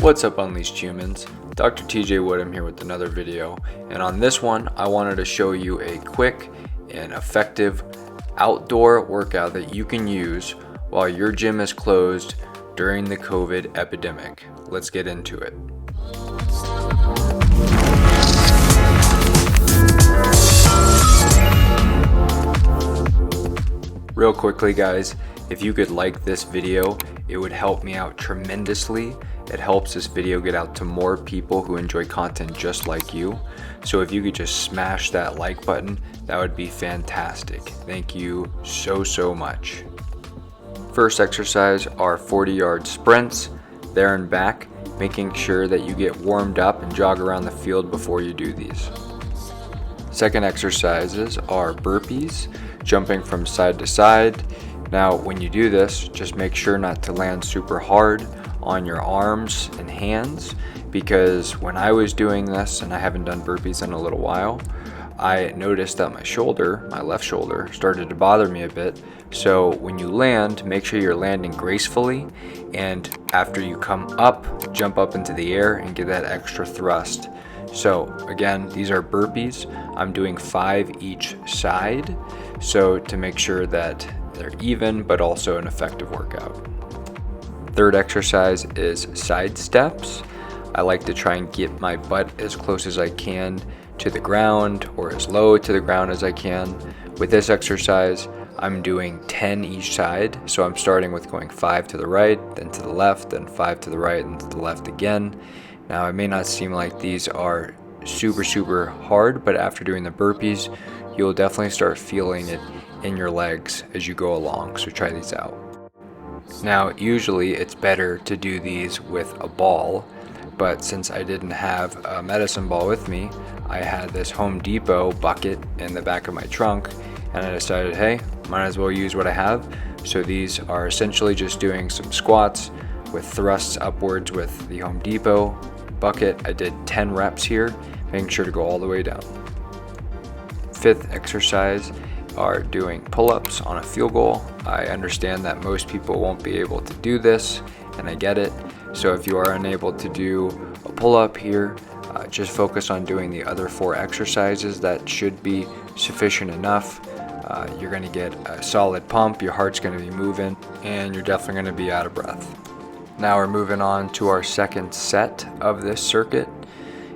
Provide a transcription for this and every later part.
What's up, Unleashed Humans? Dr. TJ Woodham here with another video, and on this one I wanted to show you a quick and effective outdoor workout that you can use while your gym is closed during the COVID epidemic. Let's get into it. Real quickly guys, if you could like this video, it would help me out tremendously. It helps this video get out to more people who enjoy content just like you. So if you could just smash that like button, that would be fantastic. Thank you so much. First exercise are 40-yard sprints, there and back, making sure that you get warmed up and jog around the field before you do these. Second exercises are burpees, jumping from side to side. Now when you do this, just make sure not to land super hard on your arms and hands, because when I was doing this, and I haven't done burpees in a little while, I noticed that my left shoulder started to bother me a bit. So when you land, make sure you're landing gracefully, and after you come up, jump up into the air and get that extra thrust. So again, these are burpees. I'm doing 5 each side, so to make sure that they're even but also an effective workout. Third exercise is side steps. I like to try and get my butt as close as I can to the ground, or as low to the ground as I can. With this exercise, I'm doing 10 each side. So I'm starting with going 5 to the right, then to the left, then 5 to the right, and to the left again. Now it may not seem like these are super hard, but after doing the burpees, you'll definitely start feeling it in your legs as you go along. So try these out. Now usually it's better to do these with a ball, but since I didn't have a medicine ball with me, I had this Home Depot bucket in the back of my trunk, and I decided, hey, might as well use what I have. So these are essentially just doing some squats with thrusts upwards with the Home Depot bucket. I did 10 reps here, making sure to go all the way down. Fifth exercise are doing pull-ups on a field goal. I understand that most people won't be able to do this, and I get it. So if you are unable to do a pull-up here, just focus on doing the other 4 exercises. That should be sufficient enough. You're going to get a solid pump, your heart's going to be moving, and you're definitely going to be out of breath. Now we're moving on to our second set of this circuit.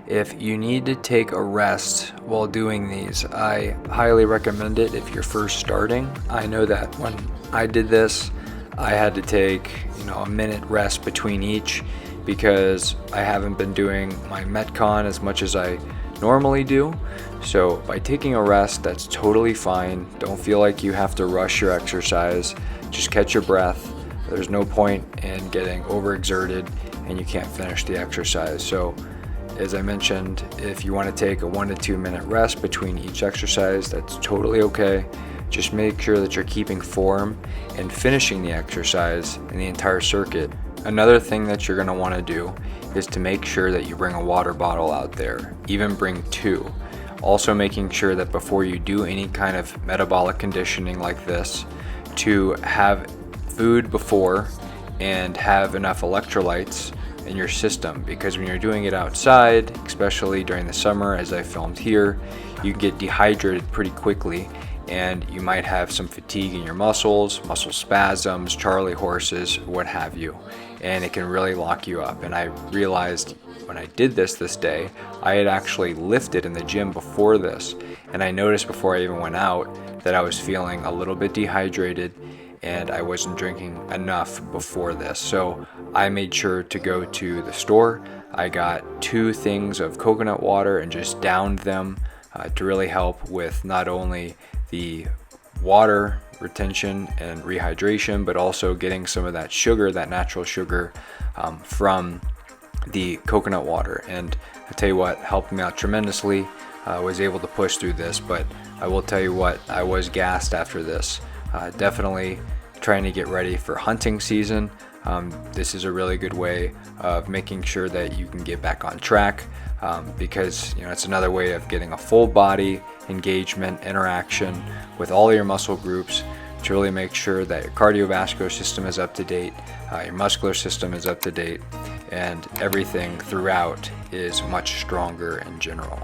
If you need to take a rest while doing these, I highly recommend it if you're first starting. I know that when I did this, I had to take a minute rest between each, because I haven't been doing my Metcon as much as I normally do. So by taking a rest, that's totally fine. Don't feel like you have to rush your exercise. Just catch your breath. There's no point in getting overexerted and you can't finish the exercise. So as I mentioned, if you want to take a 1 to 2 minute rest between each exercise, that's totally okay. Just make sure that you're keeping form and finishing the exercise in the entire circuit. Another thing that you're going to want to do is to make sure that you bring a water bottle out there, even bring 2. Also making sure that before you do any kind of metabolic conditioning like this, to have food before and have enough electrolytes in your system, because when you're doing it outside, especially during the summer as I filmed here, you can get dehydrated pretty quickly, and you might have some fatigue in your muscles, muscle spasms, Charlie horses, what have you, and it can really lock you up. And I realized when I did this day, I had actually lifted in the gym before this, and I noticed before I even went out that I was feeling a little bit dehydrated and I wasn't drinking enough before this. So I made sure to go to the store. I got 2 things of coconut water and just downed them to really help with not only the water retention and rehydration, but also getting some of that sugar, that natural sugar from the coconut water. And I tell you what, helped me out tremendously. I was able to push through this, but I will tell you what, I was gassed after this. Definitely trying to get ready for hunting season. This is a really good way of making sure that you can get back on track, because it's another way of getting a full body engagement, interaction with all your muscle groups to really make sure that your cardiovascular system is up to date, your muscular system is up to date, and everything throughout is much stronger in general.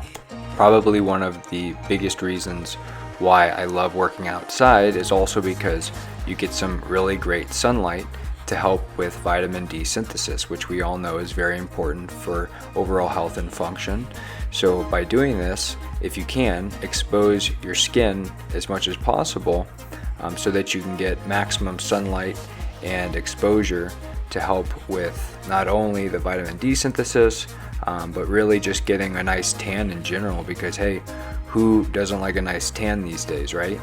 Probably one of the biggest reasons why I love working outside is also because you get some really great sunlight to help with vitamin D synthesis, which we all know is very important for overall health and function. So by doing this, if you can, expose your skin as much as possible so that you can get maximum sunlight and exposure to help with not only the vitamin D synthesis, but really just getting a nice tan in general, because hey, who doesn't like a nice tan these days, right?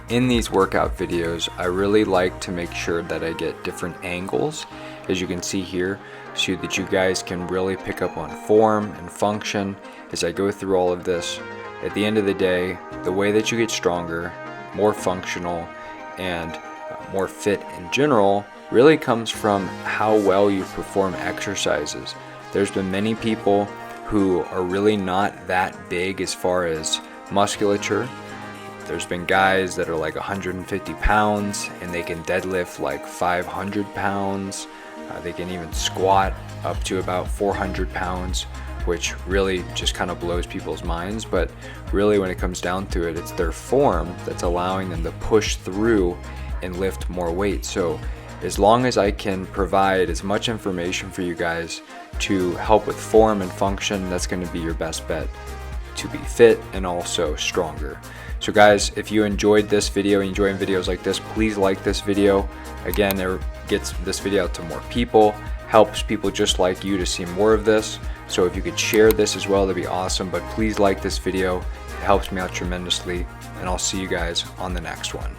In these workout videos, I really like to make sure that I get different angles, as you can see here, so that you guys can really pick up on form and function as I go through all of this. At the end of the day, the way that you get stronger, more functional, and more fit in general really comes from how well you perform exercises. There's been many people who are really not that big as far as musculature. There's been guys that are like 150 pounds and they can deadlift like 500 pounds. They can even squat up to about 400 pounds, which really just kind of blows people's minds. But really, when it comes down to it, it's their form that's allowing them to push through and lift more weight. So as long as I can provide as much information for you guys to help with form and function, that's going to be your best bet to be fit and also stronger. So guys, if you enjoyed this video, enjoying videos like this, please like this video. Again, it gets this video out to more people, helps people just like you to see more of this. So if you could share this as well, that'd be awesome. But please like this video. It helps me out tremendously, and I'll see you guys on the next one.